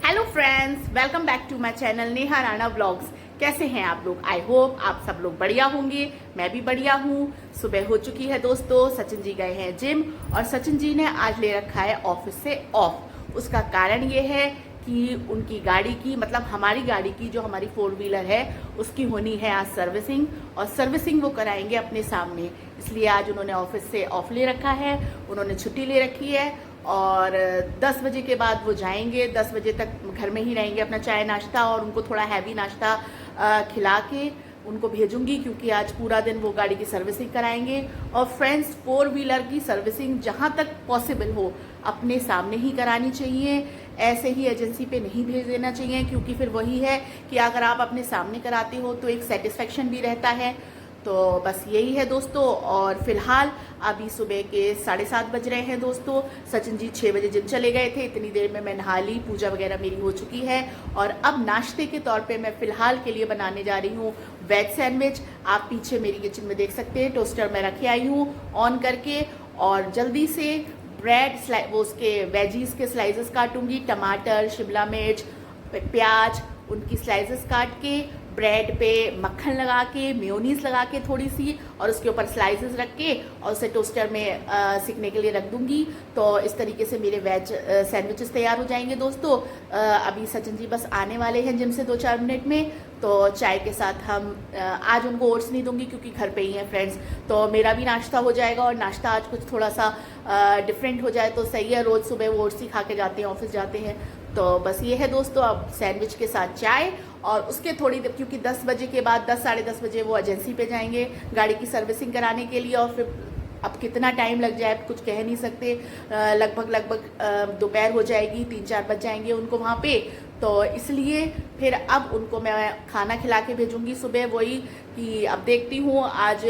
Hello friends, welcome back to my channel Neha Rana vlogs. कैसे हैं आप लोग? आई होप आप सब लोग बढ़िया होंगे। मैं भी बढ़िया हूँ। सुबह हो चुकी है दोस्तों। सचिन जी गए हैं जिम और सचिन जी ने आज ले रखा है ऑफिस से ऑफ। उसका कारण ये है कि उनकी गाड़ी की मतलब हमारी गाड़ी की जो हमारी 4 व्हीलर है उसकी होनी है आज सर्विसिंग, और सर्विसिंग वो कराएंगे अपने सामने। इसलिए आज उन्होंने ऑफिस से ऑफ ले रखा है, उन्होंने छुट्टी ले रखी है और 10 बजे के बाद वो जाएंगे। 10 बजे तक घर में ही रहेंगे, अपना चाय नाश्ता और उनको थोड़ा हैवी नाश्ता खिला के उनको भेजूंगी, क्योंकि आज पूरा दिन वो गाड़ी की सर्विसिंग कराएंगे। और फ्रेंड्स, 4 व्हीलर की सर्विसिंग जहाँ तक पॉसिबल हो अपने सामने ही करानी चाहिए, ऐसे ही एजेंसी पे नहीं भेज देना चाहिए, क्योंकि फिर वही है कि अगर आप अपने सामने कराते हो तो एक सेटिस्फेक्शन भी रहता है। तो बस यही है दोस्तों। और फिलहाल अभी सुबह के 7:30 बज रहे हैं दोस्तों। सचिन जी 6 बजे जिम चले गए थे। इतनी देर में मैं नहा ली, पूजा वगैरह मेरी हो चुकी है और अब नाश्ते के तौर पे मैं फिलहाल के लिए बनाने जा रही हूँ वेज सैंडविच। आप पीछे मेरी किचन में देख सकते हैं, टोस्टर में रखे आई हूँ ऑन करके, और जल्दी से ब्रेड वो उसके वेजीज के स्लाइसेस काटूंगी। टमाटर, शिमला मिर्च, प्याज, उनकी स्लाइसेस काट के ब्रेड पे मक्खन लगा के, मेयोनीज लगा के थोड़ी सी, और उसके ऊपर स्लाइसेस रख के और उसे टोस्टर में सिकने के लिए रख दूंगी। तो इस तरीके से मेरे वेज सैंडविचेस तैयार हो जाएंगे दोस्तों। अभी सचिन जी बस आने वाले हैं जिम से 2-4 मिनट में, तो चाय के साथ हम आज उनको ओट्स नहीं दूंगी क्योंकि घर पे ही हैं फ्रेंड्स। तो मेरा भी नाश्ता हो जाएगा और नाश्ता आज कुछ थोड़ा सा डिफरेंट हो जाए तो सही है। रोज़ सुबह वो ओट्स ही खा के जाते हैं, ऑफिस जाते हैं। तो बस ये है दोस्तों, अब सैंडविच के साथ चाय और उसके थोड़ी देर, क्योंकि 10 बजे के बाद 10 साढ़े 10 बजे वो एजेंसी पे जाएंगे गाड़ी की सर्विसिंग कराने के लिए। और फिर अब कितना टाइम लग जाए कुछ कह नहीं सकते। लगभग दोपहर हो जाएगी, 3-4 बज जाएंगे उनको वहाँ पे। तो इसलिए फिर अब उनको मैं खाना खिला के भेजूंगी सुबह। वही कि अब देखती हूँ आज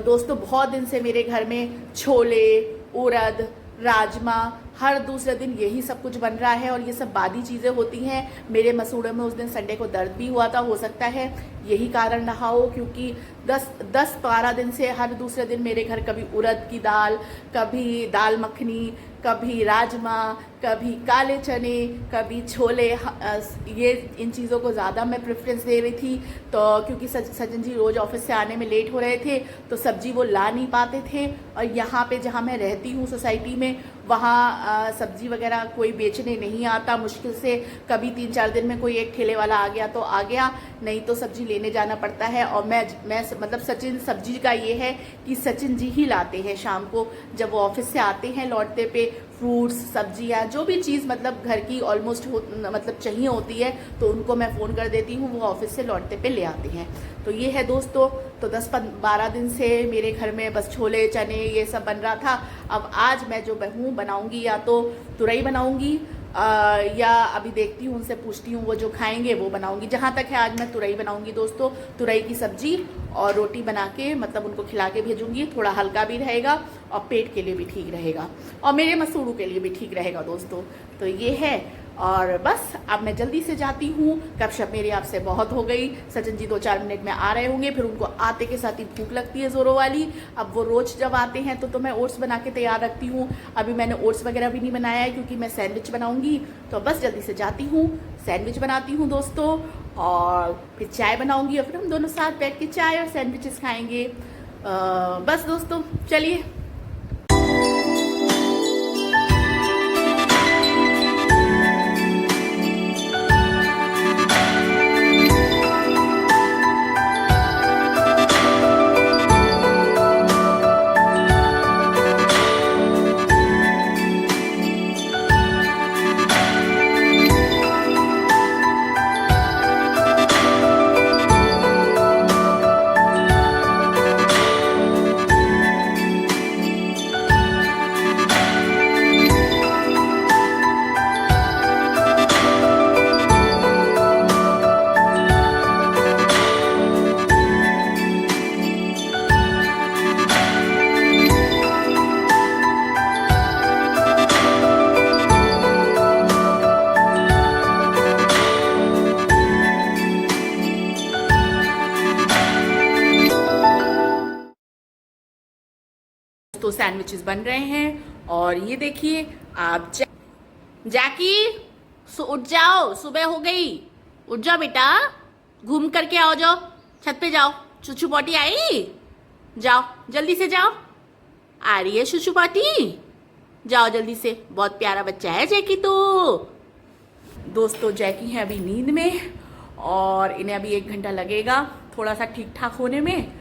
दोस्तों बहुत दिन से मेरे घर में छोले, उड़द, राजमा हर दूसरे दिन यही सब कुछ बन रहा है और ये सब बादी चीज़ें होती हैं। मेरे मसूड़ों में उस दिन संडे को दर्द भी हुआ था, हो सकता है यही कारण रहा हो, क्योंकि 10-12 दिन से हर दूसरे दिन मेरे घर कभी उड़द की दाल, कभी दाल मखनी, कभी राजमा, कभी काले चने, कभी छोले। ये इन चीज़ों को ज़्यादा मैं प्रेफरेंस दे रही थी। तो क्योंकि सचिन जी रोज़ ऑफिस से आने में लेट हो रहे थे तो सब्जी वो ला नहीं पाते थे, और यहाँ पे जहाँ मैं रहती हूँ सोसाइटी में वहाँ सब्जी वगैरह कोई बेचने नहीं आता। मुश्किल से कभी 3-4 दिन में कोई एक ठेले वाला आ गया तो आ गया, नहीं तो सब्जी लेने जाना पड़ता है। और मैं मतलब सचिन सब्जी का ये है कि सचिन जी ही लाते हैं शाम को, जब वो ऑफिस से आते हैं लौटते पे फ्रूट्स, सब्जियाँ, जो भी चीज़ मतलब घर की ऑलमोस्ट मतलब चाहिए होती है तो उनको मैं फ़ोन कर देती हूँ, वो ऑफिस से लौटते पे ले आते हैं। तो ये है दोस्तों। तो 10-12 दिन से मेरे घर में बस छोले चने ये सब बन रहा था। अब आज मैं जो हूँ बनाऊँगी या तो तुरई बनाऊँगी या अभी देखती हूँ, उनसे पूछती हूँ वो जो खाएंगे वो बनाऊंगी। जहाँ तक है आज मैं तुरई बनाऊंगी दोस्तों। तुरई की सब्जी और रोटी बना के मतलब उनको खिला के भेजूंगी। थोड़ा हल्का भी रहेगा और पेट के लिए भी ठीक रहेगा और मेरे मसूड़ों के लिए भी ठीक रहेगा दोस्तों। तो ये है। और बस अब मैं जल्दी से जाती हूँ, गपशप मेरी आपसे बहुत हो गई। सचिन जी 2-4 मिनट में आ रहे होंगे, फिर उनको आते के साथ ही भूख लगती है ज़ोरों वाली। अब वो रोज़ जब आते हैं तो मैं ओट्स बना के तैयार रखती हूँ। अभी मैंने ओट्स वगैरह भी नहीं बनाया है क्योंकि मैं सैंडविच बनाऊँगी। तो बस जल्दी से जाती हूँ, सैंडविच बनाती हूँ दोस्तों, और फिर चाय बनाऊँगी और फिर हम दोनों साथ बैठ के चाय और सैंडविचेस खाएँगे। बस दोस्तों चलिए। तो सैंडविचेस बन रहे हैं और ये देखिए आप जैकी उठ जाओ, सुबह हो गई, उठ जाओ बेटा, घूम करके आओ, जाओ छत पे जाओ। चुचू पॉटी आई, जाओ जल्दी से जाओ। आ रही है चुचू पॉटी, जाओ जल्दी से। बहुत प्यारा बच्चा है जैकी तो। दोस्तों जैकी है अभी नींद में और इन्हें अभी 1 घंटा लगेगा थोड़ा सा ठीक ठाक होने में।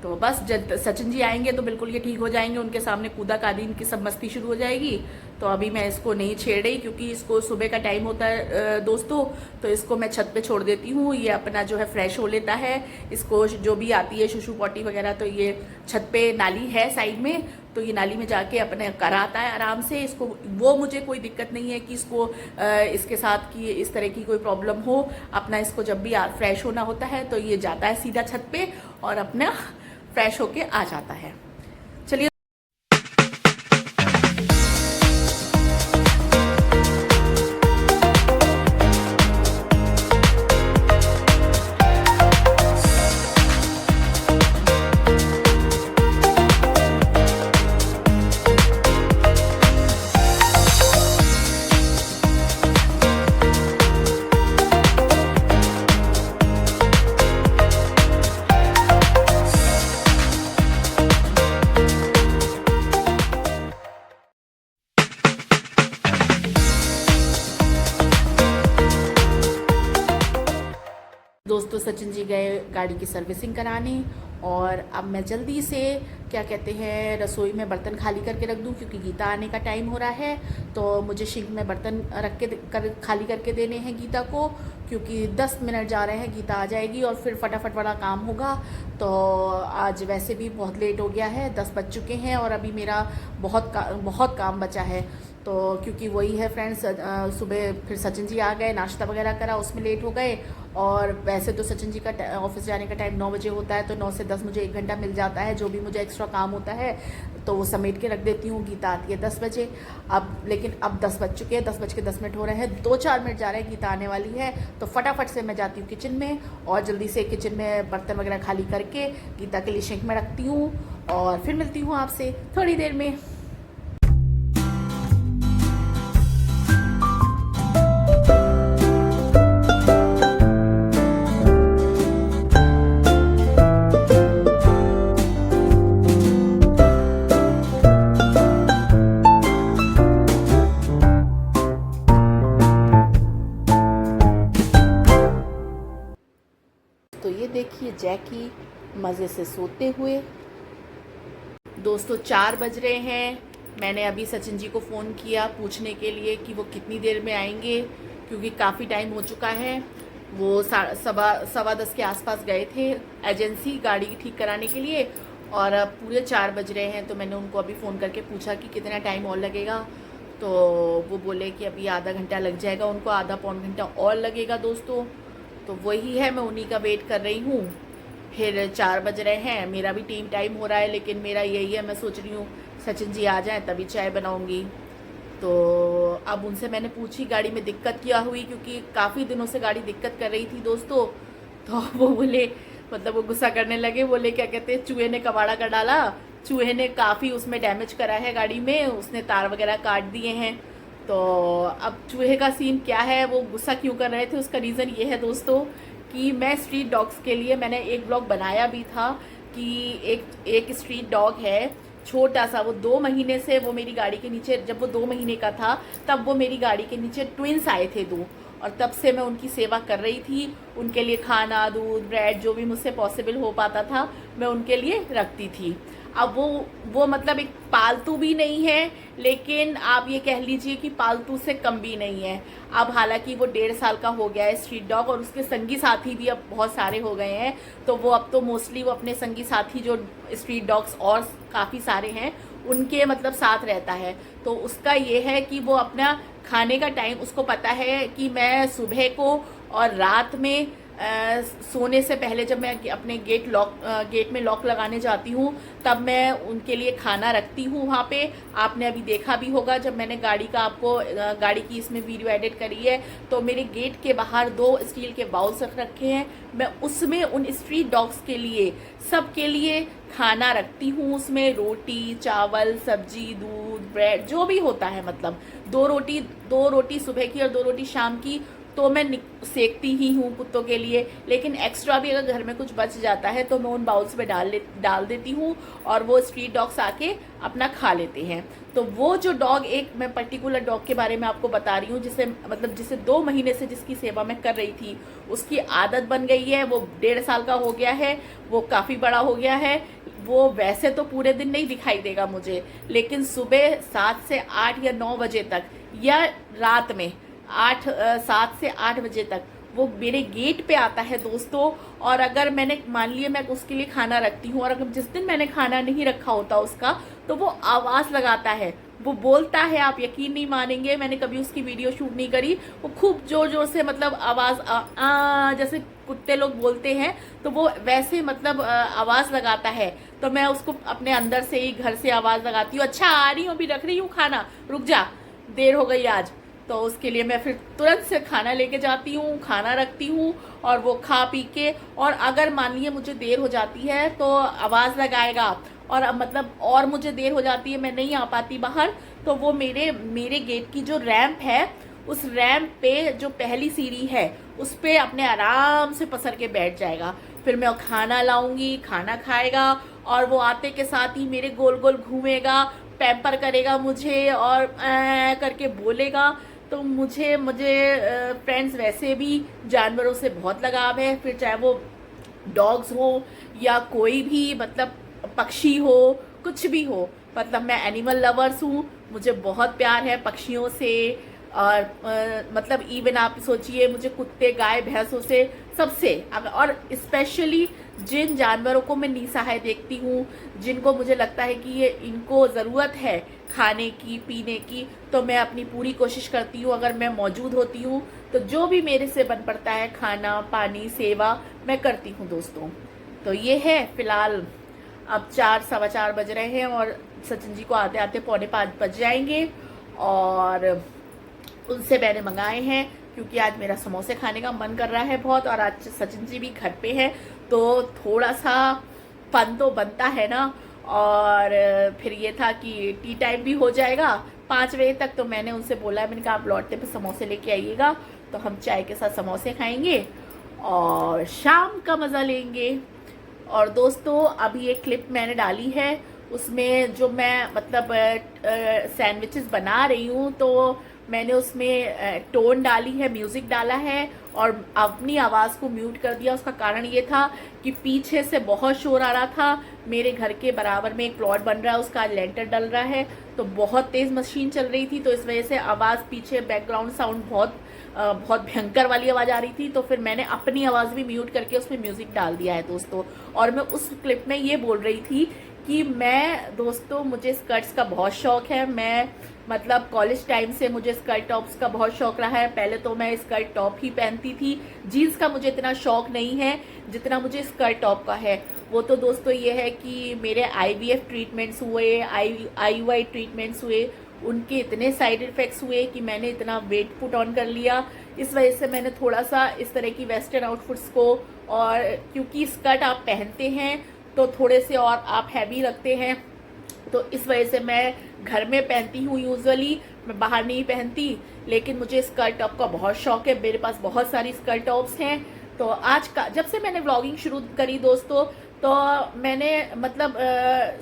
तो बस जब सचिन जी आएंगे तो बिल्कुल ये ठीक हो जाएंगे, उनके सामने कूदा कादी इनकी सब मस्ती शुरू हो जाएगी। तो अभी मैं इसको नहीं छेड़ रही क्योंकि इसको सुबह का टाइम होता है दोस्तों, तो इसको मैं छत पे छोड़ देती हूँ। ये अपना जो है फ्रेश हो लेता है, इसको जो भी आती है शुशु पॉटी वगैरह, तो ये छत पे नाली है साइड में, तो ये नाली में जाके अपने कराता है आराम से इसको। वो मुझे कोई दिक्कत नहीं है कि इसको इसके साथ की इस तरह की कोई प्रॉब्लम हो। अपना इसको जब भी फ्रेश होना होता है तो ये जाता है सीधा छत पे और अपना फ्रेश होके आ जाता है। चलिए दोस्तों सचिन जी गए गाड़ी की सर्विसिंग कराने और अब मैं जल्दी से क्या कहते हैं रसोई में बर्तन खाली करके रख दूं क्योंकि गीता आने का टाइम हो रहा है। तो मुझे सिंक में बर्तन रख के खाली करके देने हैं गीता को, क्योंकि 10 मिनट जा रहे हैं, गीता आ जाएगी और फिर फटाफट वाला काम होगा। तो आज वैसे भी बहुत लेट हो गया है, 10 बज चुके हैं और अभी मेरा बहुत काम बचा है। तो क्योंकि वही है फ्रेंड्स, सुबह फिर सचिन जी आ गए, नाश्ता वगैरह करा, उसमें लेट हो गए। और वैसे तो सचिन जी का ऑफिस जाने का टाइम 9 बजे होता है, तो 9 से 10 मुझे 1 घंटा मिल जाता है। जो भी मुझे एक्स्ट्रा काम होता है तो वो समेट के रख देती हूँ। गीता आती है 10 बजे। लेकिन अब 10 बज चुके हैं, 10 बज के 10 मिनट हो रहे हैं, 2-4 मिनट जा रहे हैं, गीता आने वाली है। तो फटाफट से मैं जाती हूँ किचन में और जल्दी से किचन में बर्तन वगैरह खाली करके गीता के लिए सिंक में रखती हूँ और फिर मिलती हूँ आपसे थोड़ी देर में। तो ये देखिए जैकी मज़े से सोते हुए। दोस्तों 4 बज रहे हैं। मैंने अभी सचिन जी को फ़ोन किया पूछने के लिए कि वो कितनी देर में आएंगे, क्योंकि काफ़ी टाइम हो चुका है। वो 10:15 के आसपास गए थे एजेंसी गाड़ी ठीक कराने के लिए और अब पूरे 4 बज रहे हैं। तो मैंने उनको अभी फ़ोन करके पूछा कि कितना टाइम और लगेगा, तो वो बोले कि अभी आधा घंटा लग जाएगा उनको, आधा पौन घंटा और लगेगा दोस्तों। तो वही है, मैं उन्हीं का वेट कर रही हूँ। फिर 4 बज रहे हैं, मेरा भी टीम टाइम हो रहा है, लेकिन मेरा यही है, मैं सोच रही हूँ सचिन जी आ जाएं तभी चाय बनाऊँगी। तो अब उनसे मैंने पूछी गाड़ी में दिक्कत क्या हुई, क्योंकि काफ़ी दिनों से गाड़ी दिक्कत कर रही थी दोस्तों। तो वो बोले, मतलब वो गुस्सा करने लगे, बोले क्या कहते हैं चूहे ने कबाड़ा कर डाला, चूहे ने काफ़ी उसमें डैमेज करा है गाड़ी में, उसने तार वगैरह काट दिए हैं। तो अब चूहे का सीन क्या है, वो गुस्सा क्यों कर रहे थे, उसका रीज़न ये है दोस्तों कि मैं स्ट्रीट डॉग्स के लिए मैंने एक ब्लॉग बनाया भी था कि एक स्ट्रीट डॉग है छोटा सा, वो 2 महीने से वो मेरी गाड़ी के नीचे, जब वो 2 महीने का था तब वो मेरी गाड़ी के नीचे ट्विंस आए थे 2, और तब से मैं उनकी सेवा कर रही थी। उनके लिए खाना, दूध, ब्रेड जो भी मुझसे पॉसिबल हो पाता था मैं उनके लिए रखती थी। अब वो मतलब एक पालतू भी नहीं है, लेकिन आप ये कह लीजिए कि पालतू से कम भी नहीं है। अब हालांकि वो 1.5 साल का हो गया है स्ट्रीट डॉग, और उसके संगी साथी भी अब बहुत सारे हो गए हैं। तो वो अब तो मोस्टली वो अपने संगी साथी जो स्ट्रीट डॉग्स और काफ़ी सारे हैं उनके मतलब साथ रहता है। तो उसका ये है कि वो अपना खाने का टाइम उसको पता है कि मैं सुबह को और रात में सोने से पहले जब मैं अपने गेट में लॉक लगाने जाती हूँ तब मैं उनके लिए खाना रखती हूँ वहाँ पे। आपने अभी देखा भी होगा जब मैंने गाड़ी की इसमें वीडियो एडिट करी है, तो मेरे गेट के बाहर 2 स्टील के बाउल्स रखे हैं। मैं उसमें उन स्ट्रीट डॉग्स के लिए, सबके लिए खाना रखती हूँ। उसमें रोटी, चावल, सब्जी, दूध, ब्रेड, जो भी होता है, मतलब 2 रोटी सुबह की और 2 रोटी शाम की तो मैं सेकती ही हूँ कुत्तों के लिए। लेकिन एक्स्ट्रा भी अगर घर में कुछ बच जाता है तो मैं उन बाउल्स में डाल देती हूँ और वो स्ट्रीट डॉग्स आके अपना खा लेते हैं। तो वो जो डॉग, एक मैं पर्टिकुलर डॉग के बारे में आपको बता रही हूँ जिसे 2 महीने से जिसकी सेवा मैं कर रही थी, उसकी आदत बन गई है। वो 1.5 साल का हो गया है, वो काफ़ी बड़ा हो गया है। वो वैसे तो पूरे दिन नहीं दिखाई देगा मुझे, लेकिन सुबह 7 से 8 या 9 बजे तक या रात में 7 से 8 बजे तक वो मेरे गेट पे आता है दोस्तों। और अगर मैंने मान लिया मैं उसके लिए खाना रखती हूँ और अगर जिस दिन मैंने खाना नहीं रखा होता उसका, तो वो आवाज़ लगाता है, वो बोलता है। आप यकीन नहीं मानेंगे, मैंने कभी उसकी वीडियो शूट नहीं करी। वो खूब जोर जोर से, मतलब आवाज़ जैसे कुत्ते लोग बोलते हैं, तो वो वैसे मतलब आवाज़ लगाता है। तो मैं उसको अपने अंदर से ही घर से आवाज़ लगाती हूँ, अच्छा आ रही हूँ, अभी रख रही हूँ खाना, रुक जा, देर हो गई आज। तो उसके लिए मैं फिर तुरंत से खाना लेके जाती हूँ, खाना रखती हूँ और वो खा पी के, और अगर मान लीजिए मुझे देर हो जाती है तो आवाज़ लगाएगा। और अब मतलब और मुझे देर हो जाती है, मैं नहीं आ पाती बाहर, तो वो मेरे गेट की जो रैंप है, उस रैंप पे जो पहली सीढ़ी है उस पे अपने आराम से पसर के बैठ जाएगा। फिर मैं खाना लाऊंगी, खाना खाएगा और वो आते के साथ ही मेरे गोल गोल घूमेगा, पैम्पर करेगा मुझे और करके बोलेगा। तो मुझे फ्रेंड्स वैसे भी जानवरों से बहुत लगाव है, फिर चाहे वो डॉग्स हो या कोई भी मतलब पक्षी हो, कुछ भी हो, मतलब मैं एनिमल लवर्स हूँ, मुझे बहुत प्यार है पक्षियों से। और मतलब इवन आप सोचिए, मुझे कुत्ते, गाय, भैंसों से, सबसे, और स्पेशली जिन जानवरों को मैं निसहाय देखती हूँ, जिनको मुझे लगता है कि ये इनको ज़रूरत है खाने की, पीने की, तो मैं अपनी पूरी कोशिश करती हूँ, अगर मैं मौजूद होती हूँ तो जो भी मेरे से बन पड़ता है, खाना, पानी, सेवा, मैं करती हूँ दोस्तों। तो ये है फिलहाल, अब 4, 4:15 बज रहे हैं और सचिन जी को आते आते 4:45 बज जाएंगे। और उनसे मैंने मंगाए हैं क्योंकि आज मेरा समोसे खाने का मन कर रहा है बहुत, और आज सचिन जी भी घर पे है, तो थोड़ा सा फन तो बनता है ना। और फिर ये था कि टी टाइम भी हो जाएगा 5 बजे तक, तो मैंने उनसे बोला है, मैंने कहा आप लौटते पे समोसे लेके आइएगा, तो हम चाय के साथ समोसे खाएंगे और शाम का मज़ा लेंगे। और दोस्तों अभी एक क्लिप मैंने डाली है, उसमें जो मैं मतलब सैंडविचेस बना रही हूँ, तो मैंने उसमें टोन डाली है, म्यूज़िक डाला है और अपनी आवाज़ को म्यूट कर दिया। उसका कारण ये था कि पीछे से बहुत शोर आ रहा था। मेरे घर के बराबर में एक प्लॉट बन रहा है, उसका लेंटर डल रहा है, तो बहुत तेज़ मशीन चल रही थी, तो इस वजह से आवाज़ पीछे, बैकग्राउंड साउंड बहुत भयंकर वाली आवाज़ आ रही थी। तो फिर मैंने अपनी आवाज़ भी म्यूट करके उसमें म्यूज़िक डाल दिया है दोस्तों। और मैं उस क्लिप में ये बोल रही थी कि मैं दोस्तों, मुझे स्कर्ट्स का बहुत शौक है। मैं मतलब कॉलेज टाइम से मुझे स्कर्ट टॉप्स का बहुत शौक रहा है। पहले तो मैं स्कर्ट टॉप ही पहनती थी, जीन्स का मुझे इतना शौक नहीं है जितना मुझे स्कर्ट टॉप का है। वो तो दोस्तों ये है कि मेरे IVF ट्रीटमेंट्स हुए, IUI ट्रीटमेंट्स हुए, उनके इतने साइड इफ़ेक्ट्स हुए कि मैंने इतना वेट पुट ऑन कर लिया। इस वजह से मैंने थोड़ा सा इस तरह की वेस्टर्न आउटफिट्स को, और क्योंकि स्कर्ट आप पहनते हैं तो थोड़े से और आप हैवी रखते हैं, तो इस वजह से मैं घर में पहनती हूँ यूजुअली, मैं बाहर नहीं पहनती। लेकिन मुझे स्कर्ट टॉप का बहुत शौक है, मेरे पास बहुत सारी स्कर्ट टॉप्स हैं। तो आज का जब से मैंने व्लॉगिंग शुरू करी दोस्तों, तो मैंने मतलब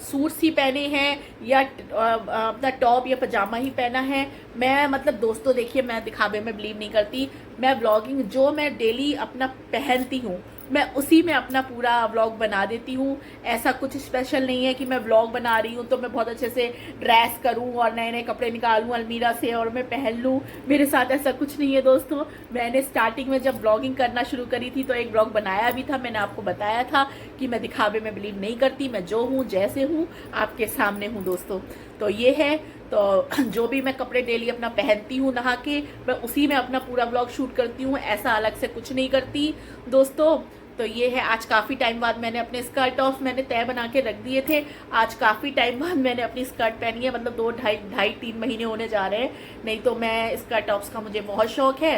सूट्स ही पहने हैं या अपना टॉप या पजामा ही पहना है। मैं मतलब दोस्तों देखिए, मैं दिखावे में बिलीव नहीं करती। मैं व्लॉगिंग जो मैं डेली अपना पहनती हूँ, मैं उसी में अपना पूरा व्लॉग बना देती हूँ। ऐसा कुछ स्पेशल नहीं है कि मैं व्लॉग बना रही हूँ तो मैं बहुत अच्छे से ड्रेस करूँ और नए नए कपड़े निकालूँ अलमीरा से और मैं पहन लूँ। मेरे साथ ऐसा कुछ नहीं है दोस्तों। मैंने स्टार्टिंग में जब व्लॉगिंग करना शुरू करी थी तो एक व्लॉग बनाया भी था, मैंने आपको बताया था कि मैं दिखावे में बिलीव नहीं करती, मैं जो हूँ जैसे हूँ आपके सामने हूँ दोस्तों। तो ये है, तो जो भी मैं कपड़े डेली अपना पहनती हूँ नहा के, मैं उसी में अपना पूरा ब्लॉग शूट करती हूँ, ऐसा अलग से कुछ नहीं करती दोस्तों। तो ये है, आज काफ़ी टाइम बाद मैंने अपने स्कर्ट टॉप्स मैंने तय बना के रख दिए थे, आज काफ़ी टाइम बाद मैंने अपनी स्कर्ट पहनी है, मतलब 2-2.5-3 महीने होने जा रहे हैं। नहीं तो मैं स्कर्ट टॉप्स का मुझे बहुत शौक है,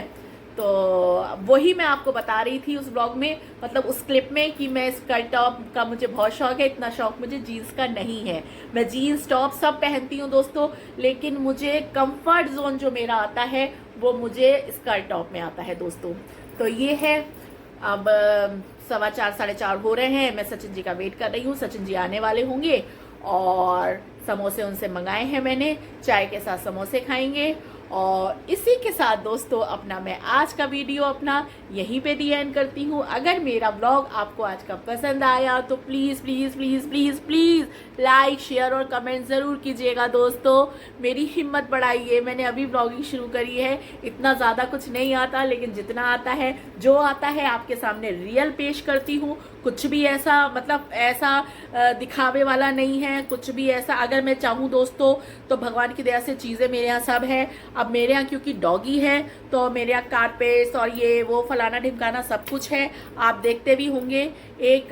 तो वही मैं आपको बता रही थी उस ब्लॉग में, मतलब उस क्लिप में, कि मैं स्कर्ट टॉप का मुझे बहुत शौक है। इतना शौक मुझे जीन्स का नहीं है। मैं जीन्स टॉप सब पहनती हूँ दोस्तों, लेकिन मुझे कंफर्ट जोन जो मेरा आता है वो मुझे स्कर्ट टॉप में आता है दोस्तों। तो ये है, अब 4:15 4:30 हो रहे हैं, मैं सचिन जी का वेट कर रही हूँ। सचिन जी आने वाले होंगे और समोसे उनसे मंगाए हैं मैंने, चाय के साथ समोसे खाएंगे। और इसी के साथ दोस्तों अपना मैं आज का वीडियो अपना यहीं पे दी एंड करती हूँ। अगर मेरा ब्लॉग आपको आज का पसंद आया तो please please please please please like share और कमेंट ज़रूर कीजिएगा दोस्तों। मेरी हिम्मत बढ़ाइए, मैंने अभी ब्लॉगिंग शुरू करी है, इतना ज़्यादा कुछ नहीं आता, लेकिन जितना आता है, जो आता है आपके सामने रियल पेश करती हूँ। कुछ भी ऐसा मतलब ऐसा दिखावे वाला नहीं है, कुछ भी ऐसा। अगर मैं चाहूँ दोस्तों तो भगवान की दया से चीज़ें मेरे यहाँ सब है। अब मेरे यहाँ क्योंकि डॉगी है तो मेरे यहाँ कारपेट्स और ये वो फलाना ढिमकाना सब कुछ है, आप देखते भी होंगे। एक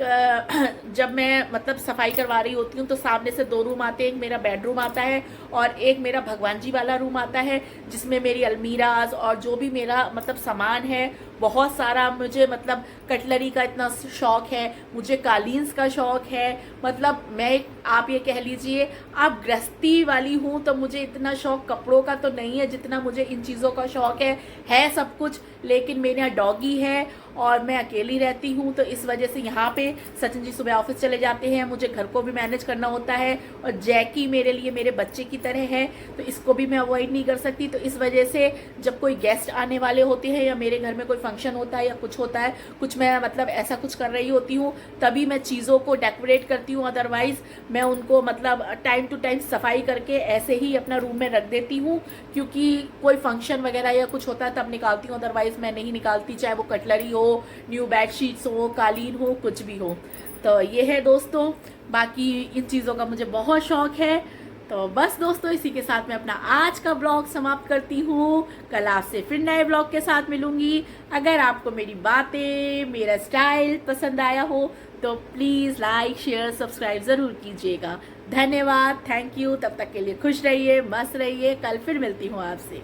जब मैं मतलब सफाई करवा रही होती हूँ तो सामने से 2 रूम आते हैं, एक मेरा बेडरूम आता है और एक मेरा भगवान जी वाला रूम आता है, जिसमें मेरी अलमीराज और जो भी मेरा मतलब सामान है बहुत सारा। मुझे मतलब कटलरी का इतना शौक है, मुझे कालीन्स का शौक है, मतलब मैं आप ये कह लीजिए आप गृहस्थी वाली हूँ, तो मुझे इतना शौक कपड़ों का तो नहीं है जितना मुझे इन चीज़ों का शौक है सब कुछ। लेकिन मेरे यहाँ डॉगी है और मैं अकेली रहती हूँ, तो इस वजह से यहाँ पे सचिन जी सुबह ऑफिस चले जाते हैं, मुझे घर को भी मैनेज करना होता है, और जैकी मेरे लिए मेरे बच्चे की तरह है, तो इसको भी मैं अवॉइड नहीं कर सकती। तो इस वजह से जब कोई गेस्ट आने वाले होते हैं या मेरे घर में कोई फंक्शन होता है या कुछ होता है, कुछ मैं मतलब ऐसा कुछ कर रही होती हूँ, तभी मैं चीज़ों को डेकोरेट करती हूँ। अदरवाइज़ मैं उनको मतलब टाइम टू टाइम सफाई करके ऐसे ही अपना रूम में रख देती हूँ, क्योंकि कोई फंक्शन वगैरह या कुछ होता है तब निकालती हूँ, अदरवाइज़ मैं नहीं निकालती, चाहे वो कटलरी हो, न्यू बेडशीट्स हो, कालीन हो, कुछ भी हो। तो ये है दोस्तों, बाकी इन चीज़ों का मुझे बहुत शौक है। तो बस दोस्तों इसी के साथ मैं अपना आज का ब्लॉग समाप्त करती हूँ। कल आपसे फिर नए ब्लॉग के साथ मिलूंगी। अगर आपको मेरी बातें, मेरा स्टाइल पसंद आया हो तो प्लीज़ लाइक शेयर सब्सक्राइब ज़रूर कीजिएगा। धन्यवाद, थैंक यू। तब तक के लिए खुश रहिए, मस्त रहिए। कल फिर मिलती हूँ आपसे।